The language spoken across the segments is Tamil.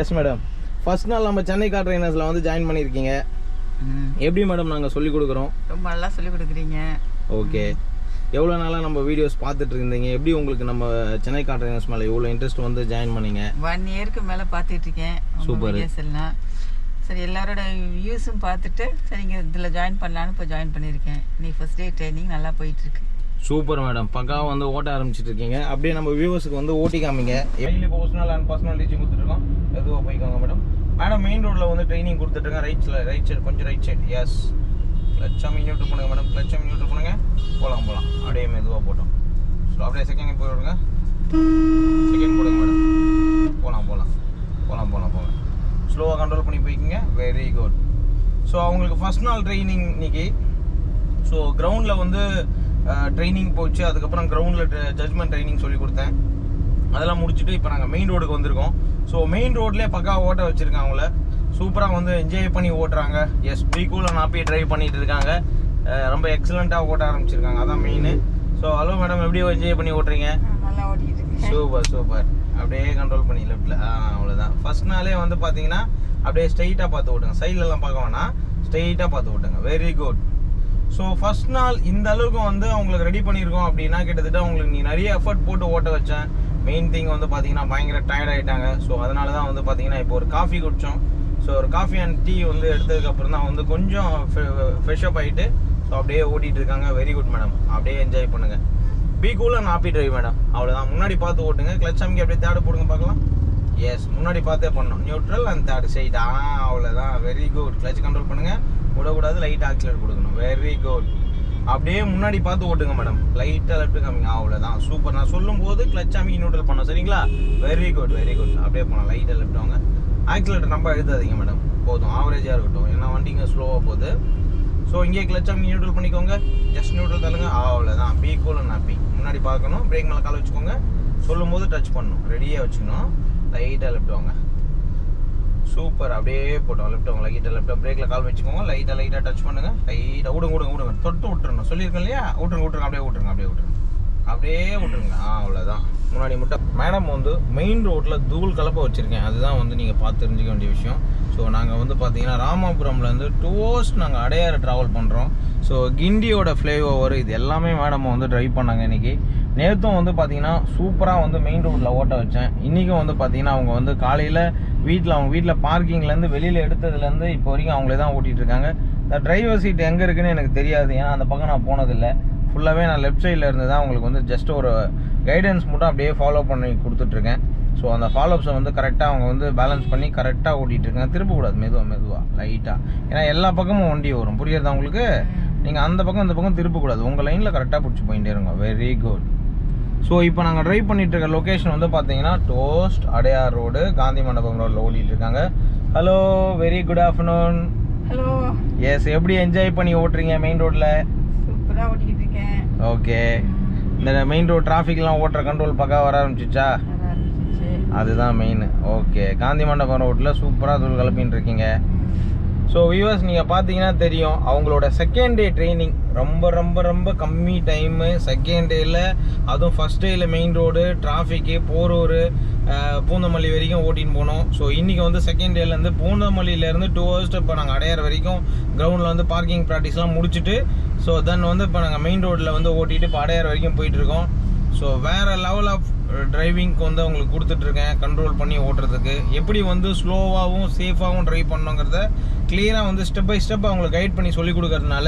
Yes madam. ஃபர்ஸ்ட் நாள் நம்ம சென்னை கார் ட்ரைனர்ஸில் வந்து ஜாயின் பண்ணியிருக்கீங்க. எப்படி மேடம் நாங்கள் சொல்லிக் கொடுக்குறோம்? ரொம்ப நல்லா சொல்லிக் கொடுக்குறீங்க. ஓகே. எவ்வளோ நாளாக நம்ம வீடியோஸ் பார்த்துட்டு இருந்தீங்க? எப்படி உங்களுக்கு நம்ம சென்னை கார் ட்ரைனர்ஸ் மேலே இவ்வளோ இன்ட்ரெஸ்ட் வந்து ஜாயின் பண்ணீங்க? 1 இயருக்கு மேலே பார்த்துட்டு இருக்கேன். சூப்பர். எல்லாம் சரி, எல்லாரோட வியூஸும் பார்த்துட்டு சரி இங்கே இதில் ஜாயின் பண்ணலான்னு இப்போ ஜாயின் பண்ணியிருக்கேன். நீ ஃபர்ஸ்ட் டே ட்ரைனிங் நல்லா போயிட்டுருக்கு. Super madam. பக்காவாக வந்து ஓட்ட ஆரம்பிச்சிட்டு இருக்கீங்க. அப்படியே நம்ம வியூவர்ஸுக்கு வந்து ஓட்டி காமிங்க. Daily personal and personal teaching கொடுத்துருக்கோம். எதுவாக போய்க்கோங்க மேடம். மேடம் மெயின் ரோட்டில் வந்து ட்ரைனிங் கொடுத்துட்ருக்கேன். ரைட் சைடு கொஞ்சம் ரைட் சைடு. எஸ். கிளச்சாமி நியூட்ரல் பண்ணுங்க மேடம். கிளச்சாமி நியூட்ரல் பண்ணுங்க. போகலாம் அப்படியே மெதுவாக போட்டோம். ஸோ அப்படியே செகண்ட் போய் விடுங்க. செகண்ட் போடுங்க மேடம். போகலாம் ஸ்லோவாக கண்ட்ரோல் பண்ணி போய்க்கிங்க. Very good. ஸோ அவங்களுக்கு ஃபர்ஸ்ட் நாள் ட்ரைனிங் இன்னைக்கு. ஸோ கிரவுண்டில் வந்து ட்ரைனிங் போச்சு. அதுக்கப்புறம் கிரவுண்டில் ஜட்ஜ்மெண்ட் ட்ரைனிங் சொல்லி கொடுத்தேன். அதெல்லாம் முடிச்சுட்டு இப்போ நாங்கள் மெயின் ரோடுக்கு வந்திருக்கோம். ஸோ மெயின் ரோட்லேயே பக்கா ஓட்ட வச்சுருக்காங்க. அவங்கள சூப்பராக வந்து என்ஜாய் பண்ணி ஓட்டுறாங்க. எஸ், பீக்கூவில் நான் போய் ட்ரைவ் பண்ணிட்டு இருக்காங்க. ரொம்ப எக்ஸலண்ட்டாக ஓட்ட ஆரம்பிச்சிருக்காங்க. அதான் மெயின். ஸோ ஹலோ மேடம், எப்படி என்ஜாய் பண்ணி ஓட்டுறீங்க? நல்லா ஓட்டிட்டு இருக்கேன். சூப்பர். அப்படியே கண்ட்ரோல் பண்ணி லெஃப்ட்டில். அவ்வளோதான். ஃபர்ஸ்ட் நாளே வந்து பார்த்தீங்கன்னா அப்படியே ஸ்ட்ரைட்டாக பார்த்து ஓட்டுங்க. சைட்லலாம் பார்க்க வேணாம், ஸ்ட்ரைட்டாக பார்த்து ஓட்டுங்க. Very good. ஸோ ஃபர்ஸ்ட் நாள் இந்த அளவுக்கு வந்து அவங்களுக்கு ரெடி பண்ணியிருக்கோம் அப்படின்னா கிட்டத்தட்ட அவங்களுக்கு நீ நிறைய எஃபர்ட் போட்டு ஓட்ட வச்சேன். மெயின் திங் வந்து பார்த்தீங்கன்னா பயங்கர டயர்ட் ஆகிட்டாங்க. ஸோ அதனால தான் வந்து பார்த்தீங்கன்னா இப்போ ஒரு காஃபி குடித்தோம். ஸோ ஒரு காஃபி அண்ட் டீ வந்து எடுத்ததுக்கப்புறம் தான் வந்து கொஞ்சம் ஃப்ரெஷ்அப் ஆகிட்டு ஸோ அப்படியே ஓட்டிகிட்டு இருக்காங்க. Very good madam. அப்படியே என்ஜாய் பண்ணுங்கள். B cool and happy drive madam. அவ்வளோதான். முன்னாடி பார்த்து ஓட்டுங்க. கிளச் அமுக்கி அப்படியே தேர்டு போடுங்க பார்க்கலாம். எஸ், முன்னாடி பார்த்தே பண்ணணும். Neutral and third side. அவ்வளோதான். Very good. கிளச் கண்ட்ரோல் பண்ணுங்கள். விடக்கூடாது. லைட் ஆக்சிலேட் கொடுக்கணும். Very good. அப்படியே முன்னாடி பார்த்து ஓட்டுங்க மேடம். லைட்டாக லெஃப்ட் காமிங்க. அவ்வளோதான். சூப்பர். நான் சொல்லும் போது கிளச் அமுக்கி நியூட்ரல் பண்ணோம். சரிங்களா? Very good. அப்படியே போனோம். லைட்டாக லெஃப்ட் வாங்க. ஆக்சிலேட்டர் ரொம்ப எழுதாதீங்க மேடம். போதும், ஆவரேஜாக இருக்கட்டும். ஏன்னா வண்டிங்க ஸ்லோவாக போகுது. ஸோ இங்கே கிளச் அமுக்கி நியூட்ரல் பண்ணிக்கோங்க. ஜஸ்ட் நியூட்ரல் தள்ளுங்க. அவ்வளோதான். B cool and happy. முன்னாடி பார்க்கணும். பிரேக் மேலே கால் வச்சுக்கோங்க. சொல்லும் போது டச் பண்ணணும். ரெடியாக வச்சுக்கணும். லைட்டாக லெஃப்ட் வாங்க. சூப்பர். அப்படியே போட்டோம். லெஃப்ட் வாங்க. லைட்டாக லெஃப்ட். பிரேக்கில் கால் வச்சுக்கோங்க. லைட்டாக டச் பண்ணுங்க. லைட்டாக விடுங்க. தொட்டு விட்டுருணும். சொல்லியிருக்கேன் இல்லையா? விட்டுருங்க. அப்படியே விட்டுருங்க. அவ்வளோதான். முன்னாடி மட்டும். மேடம் வந்து மெயின் ரோட்டில் தூள் கலப்பை வச்சுருக்கேன். அதுதான் வந்து நீங்கள் பார்த்து தெரிஞ்சுக்க வேண்டிய விஷயம். ஸோ நாங்கள் வந்து பார்த்தீங்கன்னா ராமாபுரம்லேருந்து 2 hours நாங்கள் அடையாறு ட்ராவல் பண்ணுறோம். ஸோ கிண்டியோட ஃப்ளைஓவர் இது எல்லாமே மேடம் வந்து ட்ரைவ் பண்ணாங்க இன்றைக்கி. நேற்றும் வந்து பார்த்தீங்கன்னா சூப்பராக வந்து மெயின் ரோட்டில் ஓட்ட வச்சேன். இன்றைக்கும் வந்து பார்த்தீங்கன்னா அவங்க வந்து காலையில் அவங்க வீட்டில் பார்க்கிங்லேருந்து வெளியில் எடுத்ததுலேருந்து இப்போ வரைக்கும் அவங்களே தான் ஓட்டிகிட்டு இருக்காங்க. இந்த டிரைவர் சீட் எங்கே இருக்குன்னு எனக்கு தெரியாது. ஏன்னா அந்த பக்கம் நான் போனதில்லை. ஃபுல்லாகவே நான் லெஃப்ட் சைடில் இருந்து தான் உங்களுக்கு வந்து ஜஸ்ட் ஒரு கைடன்ஸ் மட்டும் அப்படியே ஃபாலோ பண்ணி கொடுத்துட்ருக்கேன். ஸோ அந்த ஃபாலோஅப்ஸை வந்து கரெக்டாக அவங்க வந்து பேலன்ஸ் பண்ணி கரெக்டாக ஓட்டிகிட்ருக்காங்க. திருப்பக்கூடாது. மெதுவாக லைட்டாக. ஏன்னா எல்லா பக்கமும் வண்டி வரும். புரியுறதா உங்களுக்கு? நீங்கள் அந்த பக்கம் இந்த பக்கம் திருப்பக்கூடாது. உங்கள் லைனில் கரெக்டாக பிடிச்சி போயிட்டே இருங்க. Very good. ஸோ இப்போ நாங்கள் ட்ரைவ் பண்ணிட்டு இருக்க லொக்கேஷன் வந்து பார்த்தீங்கன்னா டோஸ்ட் அடையார் ரோடு, காந்தி மண்டபம் ரோடில் ஓட்டிகிட்டு இருக்காங்க. Hello, very good afternoon. Hello. Yes, எப்படி என்ஜாய் பண்ணி ஓட்டுறீங்க மெயின் ரோட்டில்? சூப்பராக ஓட்டிக்கிட்டு இருக்கேன். ஓகே. இந்த மெயின் ரோட் டிராஃபிக்லாம் ஓட்டுற கண்ட்ரோல் பக்கம் வர ஆரம்பிச்சிச்சா? அதுதான் மெயின். ஓகே. காந்தி மண்டபம் ரோட்டில் சூப்பராக தூள் கலப்பின்னு இருக்கீங்க. ஸோ வியூவர்ஸ், நீங்கள் பார்த்தீங்கன்னா தெரியும் அவங்களோட செகண்ட் டே ட்ரைனிங் ரொம்ப கம்மி டைமு. செகண்ட் டேயில் அதுவும் ஃபஸ்ட் டேயில் மெயின் ரோடு டிராஃபிக்கு போரூர் பூந்தமல்லி வரைக்கும் ஓட்டின்னு போனோம். ஸோ இன்றைக்கி வந்து செகண்ட் டேலேருந்து பூந்தமல்லியிலேருந்து 2 hours இப்போ நாங்கள் அடையாறு வரைக்கும் கிரவுண்டில் வந்து பார்க்கிங் ப்ராக்டிஸ்லாம் முடிச்சுட்டு ஸோ தென் வந்து இப்போ நாங்கள் மெயின் ரோட்டில் வந்து ஓட்டிட்டு இப்போ அடையாறு வரைக்கும் போயிட்டுருக்கோம். ஸோ வேறு லெவல் ஆஃப் டிரைவிங்க்கு வந்து அவங்களுக்கு கொடுத்துட்ருக்கேன். கண்ட்ரோல் பண்ணி ஓட்டுறதுக்கு எப்படி வந்து ஸ்லோவாகவும் சேஃபாகவும் ட்ரைவ் பண்ணணுங்கிறத கிளியராக வந்து ஸ்டெப் பை ஸ்டெப் அவங்களுக்கு கைட் பண்ணி சொல்லி கொடுக்கறதுனால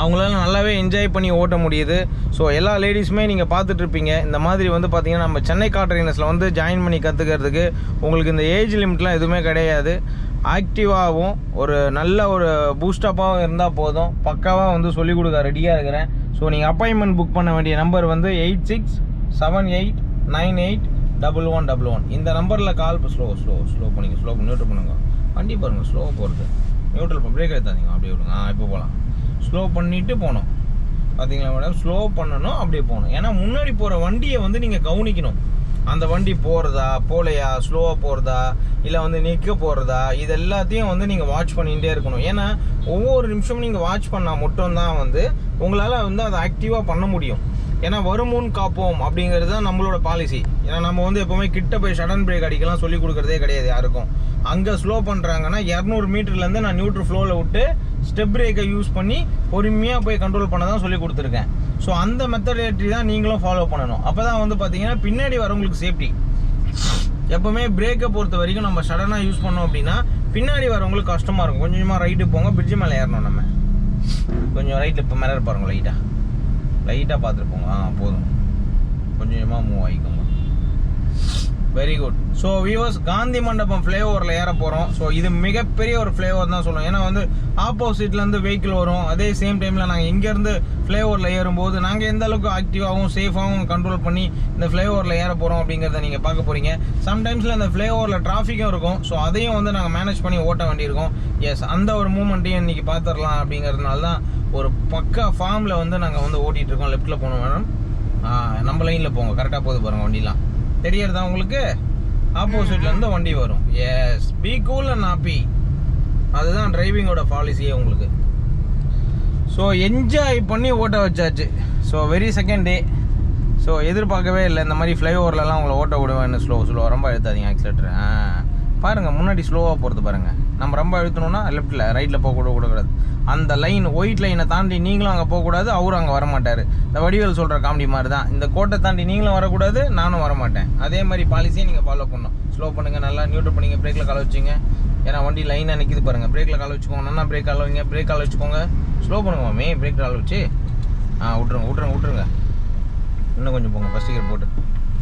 அவங்களால நல்லாவே என்ஜாய் பண்ணி ஓட்ட முடியுது. ஸோ எல்லா லேடிஸுமே நீங்கள் பார்த்துட்ருப்பீங்க. இந்த மாதிரி வந்து பார்த்திங்கன்னா நம்ம சென்னை கார் ட்ரைனர்ஸில் வந்து ஜாயின் பண்ணி கற்றுக்கிறதுக்கு உங்களுக்கு இந்த ஏஜ் லிமிட்லாம் எதுவுமே கிடையாது. ஆக்டிவாகவும் ஒரு நல்ல ஒரு பூஸ்டப்பாகவும் இருந்தால் போதும். பக்காவாக வந்து சொல்லிக் கொடுக்க ரெடியாக இருக்கிறேன். ஸோ நீங்கள் அப்பாயின்மெண்ட் புக் பண்ண வேண்டிய நம்பர் வந்து 8678981111. இந்த நம்பரில் கால். ஸ்லோ பண்ணிங்க. ஸ்லோ பண்ணி நியூட்ரல் பண்ணுங்க. வண்டி பாருங்கள் ஸ்லோவாக போகிறது. நியூட்ரல் பிரேக் எடுத்தாதீங்க. அப்படியே விடுங்க. இப்போ போகலாம். ஸ்லோ பண்ணிவிட்டு போகணும். பார்த்தீங்களா மேடம்? ஸ்லோ பண்ணணும், அப்படியே போகணும். ஏன்னா முன்னாடி போகிற வண்டியை வந்து நீங்கள் கவனிக்கணும். அந்த வண்டி போகிறதா போகலையா, ஸ்லோவாக போகிறதா இல்லை வந்து நிற்க போகிறதா, இது எல்லாத்தையும் வந்து நீங்கள் வாட்ச் பண்ணிகிட்டே இருக்கணும். ஏன்னா ஒவ்வொரு நிமிஷமும் நீங்கள் வாட்ச் பண்ணால் மட்டும்தான் வந்து உங்களால் வந்து அதை ஆக்டிவாக பண்ண முடியும். ஏன்னா வருமுன் காப்போம் அப்படிங்கிறது தான் நம்மளோட பாலிசி. ஏன்னா நம்ம வந்து எப்போவுமே கிட்ட போய் சடன் பிரேக் அடிக்கலாம் சொல்லி கொடுக்குறதே கிடையாது யாருக்கும். அங்கே ஸ்லோ பண்ணுறாங்கன்னா 200 மீட்டர்லேருந்து நான் நியூட்ரல் ஃப்ளோவில் விட்டு ஸ்டெப் பிரேக்கை யூஸ் பண்ணி பொறுமையாக போய் கண்ட்ரோல் பண்ண தான் சொல்லி கொடுத்துருக்கேன். ஸோ அந்த மெத்தடாலிட்டி தான் நீங்களும் ஃபாலோ பண்ணணும். அப்போ தான் வந்து பார்த்தீங்கன்னா பின்னாடி வரவங்களுக்கு சேஃப்டி. எப்போவுமே பிரேக்கை பொறுத்த வரைக்கும் நம்ம சடனாக யூஸ் பண்ணோம் அப்படின்னா பின்னாடி வரவங்களுக்கு கஷ்டமாக இருக்கும். கொஞ்சமாக ரைட்டு போங்க, பிரிட்ஜு மேலே ஏறணும். நம்ம கொஞ்சம் ரைட்டில் இப்போ மிரர் பாருங்க, லைட்டாக பார்த்துட்டு போங்க. போதும், கொஞ்சமாக மூவ் ஆகிக்கோங்க. Very good. So viewers, Gandhi Mandapam ஃப்ளைஓவரில் ஏற போகிறோம். ஸோ இது மிகப்பெரிய ஒரு ஃப்ளைஓவர் தான் சொல்லுவோம். ஏன்னா வந்து ஆப்போசிட்லேருந்து வெஹிக்கிள் வரும். அதே சேம் டைமில் நாங்கள் இங்கேருந்து ஃப்ளைஓவரில் ஏறும்போது நாங்கள் எந்த அளவுக்கு ஆக்டிவாகவும் சேஃபாகவும் கண்ட்ரோல் பண்ணி இந்த ஃப்ளைஓவரில் ஏற போகிறோம் அப்படிங்கிறத நீங்கள் பார்க்க போகிறீங்க. சம்டைம்ஸில் இந்த ஃப்ளைஓவரில் டிராஃபிக்கும் இருக்கும். ஸோ அதையும் வந்து நாங்கள் மேனேஜ் பண்ணி ஓட்ட வேண்டியிருக்கோம். எஸ், அந்த ஒரு மூமெண்ட்டையும் இன்றைக்கி பார்த்துடலாம் அப்படிங்கிறதுனால தான் ஒரு பக்கா ஃபார்மில் வந்து நாங்கள் வந்து ஓட்டிகிட்டு இருக்கோம். லெஃப்ட்டில் போகணும் மேடம், நம்ம லைனில் போங்க. கரெக்டாக போகுது பாருங்கள் வண்டிலாம். தெரியறதா உங்களுக்கு? ஆப்போசிட்லேருந்து வண்டி வரும். Yes, be cool and happy. அதுதான் டிரைவிங்கோட பாலிசியே உங்களுக்கு. ஸோ என்ஜாய் பண்ணி ஓட்ட வச்சாச்சு. So very second day. So எதிர்பார்க்கவே இல்லை இந்த மாதிரி ஃப்ளைஓவர்லலாம் உங்களை ஓட்ட விடுவேன்னு. ஸ்லோவாக ரொம்ப அழுத்தாதீங்க ஆக்சிலேட்டர். பாருங்கள், முன்னாடி ஸ்லோவாக போகிறது பாருங்கள். நம்ம ரொம்ப அழுத்தணும்னா லெஃப்ட்டில் ரைட்டில் போகக்கூடாது. அந்த லைன், ஒயிட் லைனை தாண்டி நீங்களும் அங்கே போகக்கூடாது, அவரும் அங்கே வரமாட்டார். இந்த வடிவேல் சொல்கிற காமெடி மாதிரி தான். இந்த கோட்டை தாண்டி நீங்களும் வரக்கூடாது, நானும் வரமாட்டேன். அதே மாதிரி பாலிசியை நீங்கள் ஃபாலோ பண்ணணும். ஸ்லோ பண்ணுங்கள், நல்லா நியூட்ரல் பண்ணிங்க, பிரேக்கில் கால வச்சுங்க. ஏன்னா வண்டி லைனாக நிற்கிது பாருங்கள். பிரேக்கில் கால வச்சுக்கோங்க, நல்லா பிரேக் கால வைங்க, பிரேக் கால வச்சுக்கோங்க. ஸ்லோ பண்ணுங்க மாமி, பிரேக் கால வச்சு விட்ருங்க. இன்னும் கொஞ்சம் போங்க, ஃபஸ்ட் கியர் போட்டு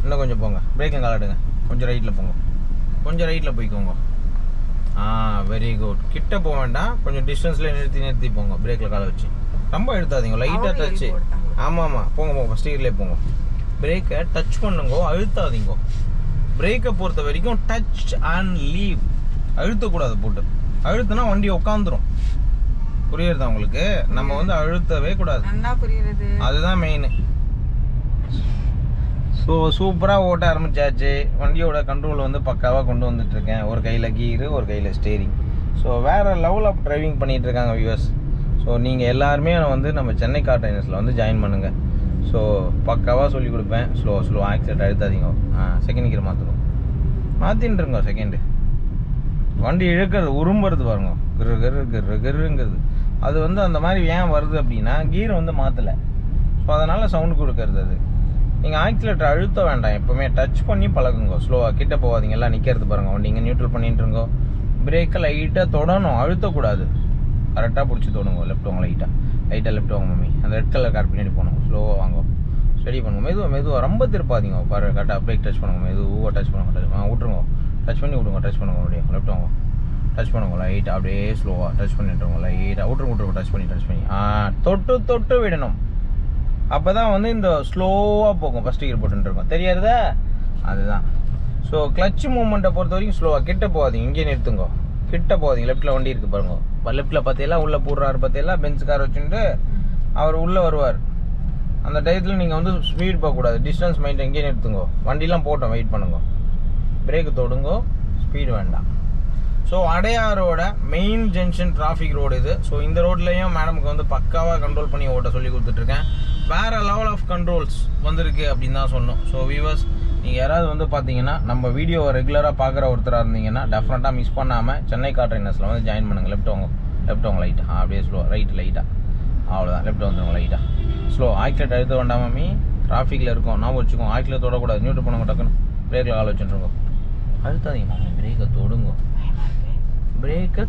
இன்னும் கொஞ்சம் போங்க. பிரேக்கில் காலாடுங்க, கொஞ்சம் ரைட்டில் போங்க, கொஞ்சம் ரைட்டில் போய்க்கோங்க. Very good. கிட்ட போக வேண்டாம், கொஞ்சம் டிஸ்டன்ஸில் நிறுத்தி போங்க. பிரேக்கில் காலை வச்சு ரொம்ப எடுத்தாதீங்க, லைட்டாக டச்சு. ஆமாம், போங்க, ஃபஸ்ட் கியர்லேயே போங்க. பிரேக்கை டச் பண்ணுங்க, அழுத்தாதீங்க. பிரேக்கை பொறுத்த வரைக்கும் டச் அண்ட் லீவ், அழுத்தக்கூடாது. போட்டு அழுத்தினா வண்டி உட்காந்துரும். புரியுறதா உங்களுக்கு? நம்ம வந்து அழுத்தவே கூடாது, அதுதான் மெயின். ஸோ சூப்பராக ஓட்ட ஆரம்பிச்சாச்சு. வண்டியோட கண்ட்ரோல் வந்து பக்காவாக கொண்டு வந்துட்டுருக்கேன். ஒரு கையில் கீரு, ஒரு கையில் ஸ்டேரிங். ஸோ வேறு லெவல் ஆஃப் டிரைவிங் பண்ணிகிட்ருக்காங்க வியூவர்ஸ். ஸோ நீங்கள் எல்லாருமே வந்து நம்ம சென்னை கார் ட்ரைனர்ஸில் வந்து ஜாயின் பண்ணுங்கள். ஸோ பக்காவாக சொல்லிக் கொடுப்பேன். ஸ்லோ ஆக்சிலேட்டர் அழுத்தாதீங்க. செகண்ட் கியர் மாற்றின்ட்டுருங்க. செகண்டு வண்டி இழுக்கிறது, உரும்புறது பாருங்க, கிருங்கிறது. அது வந்து அந்த மாதிரி ஏன் வருது அப்படின்னா கீர் வந்து மாற்றலை. ஸோ அதனால் சவுண்டு கொடுக்கறது. அது நீங்கள் ஆக்சிலேட்டர் அழுத்த வேண்டாம், எப்போவுமே டச் பண்ணி பழகுங்க. ஸ்லோவாக கிட்ட போகாதீங்க. எல்லாம் நிற்கிறது பாருங்கள். வண்டி இங்கே நியூட்ரல் பண்ணிட்டுருங்கோ. பிரேக்கை லைட்டாக தொடணும், அழுத்தக்கூடாது. கரெக்டாக பிடிச்சி தொடங்க. லெஃப்ட் வாங்க, லைட்டாக லெஃப்ட் வாங்க மம்மி. அந்த ரெட் கலர் கார் பின்னாடி போகணும். ஸ்லோவாக வாங்க, ஸ்டடி பண்ணுங்க. மெதுவாக ரொம்ப திருப்பாதீங்க. பாரு, கரெக்டாக பிரேக் டச் பண்ணுங்க. மெதுவாக டச் பண்ணுங்க. விட்ருங்க, டச் பண்ணி விடுங்க. டச் பண்ணுங்க அப்படியே. லெஃப்ட் வாங்க, டச் பண்ணுங்க. லைட்டாக அப்படியே ஸ்லோவாக டச் பண்ணிட்டுருங்க. லைட்டாக விட்ருங்க. டச் பண்ணி தொட்டு விடணும். அப்போ தான் வந்து இந்த ஸ்லோவாக போகும். ஃபஸ்ட் கியர் போட்டுருக்கோம், தெரியாதா? அதுதான். ஸோ கிளச் மூவ்மெண்ட்டை பொறுத்த வரைக்கும் ஸ்லோவாக. கிட்ட போகாதீங்க, இங்கே நிறுத்துங்க. கிட்ட போகாதீங்க. லெஃப்ட்டில் வண்டி இருக்குது பாருங்க. லெஃப்ட்டில் பார்த்தீங்களா, உள்ளே போடுறாரு பார்த்தீங்களா, பென்ஸ் கார் வச்சுட்டு அவர் உள்ளே வருவார். அந்த டயத்தில் நீங்கள் வந்து ஸ்பீட் போகக்கூடாது, டிஸ்டன்ஸ் மெயின்டைன். இங்கே நிறுத்துங்க. வண்டிலாம் போட்டோம், வெயிட் பண்ணுங்க. பிரேக்கு தொடுங்க, ஸ்பீடு வேண்டாம். ஸோ அடையாரோட மெயின் ஜங்ஷன் டிராஃபிக் ரோடு இது. ஸோ இந்த ரோட்லேயும் மேடமுக்கு வந்து பக்காவாக கண்ட்ரோல் பண்ணி ஓட்ட சொல்லி கொடுத்துட்ருக்கேன். வேறு லெவல் ஆஃப் கண்ட்ரோல்ஸ் வந்திருக்கு அப்படின்னு தான் சொன்னோம். ஸோ வியூவர்ஸ், நீங்கள் யாராவது வந்து பார்த்தீங்கன்னா நம்ம வீடியோவை ரெகுலராக பார்க்குற ஒருத்தராக இருந்தீங்கன்னா டெஃபினட்டாக மிஸ் பண்ணாமல் சென்னை கார் ட்ரைனர்ஸில் வந்து ஜாயின் பண்ணுங்கள். லெஃப்ட் வாங்க லைட்டாக, அப்படியே ஸ்லோ. லைட்டாக, அவ்வளோதான். லெஃப்ட் வந்துடுங்க லைட்டாக. ஸ்லோ. ஆக்சிலேட் அழுத்த வேண்டாம் மாமி, டிராஃபிக்கில் இருக்கும். நான் வச்சுக்கோங்க. ஆக்சிலேட் தொடக்கூடாது, நியூட்ரல் பண்ணுங்க. டக்குன்னு பிரேக்கில் கால் வச்சுட்டுருங்க. அழுத்தாதீங்க மாமி, பிரேக்கை தொடுங்க. பிரேக்கை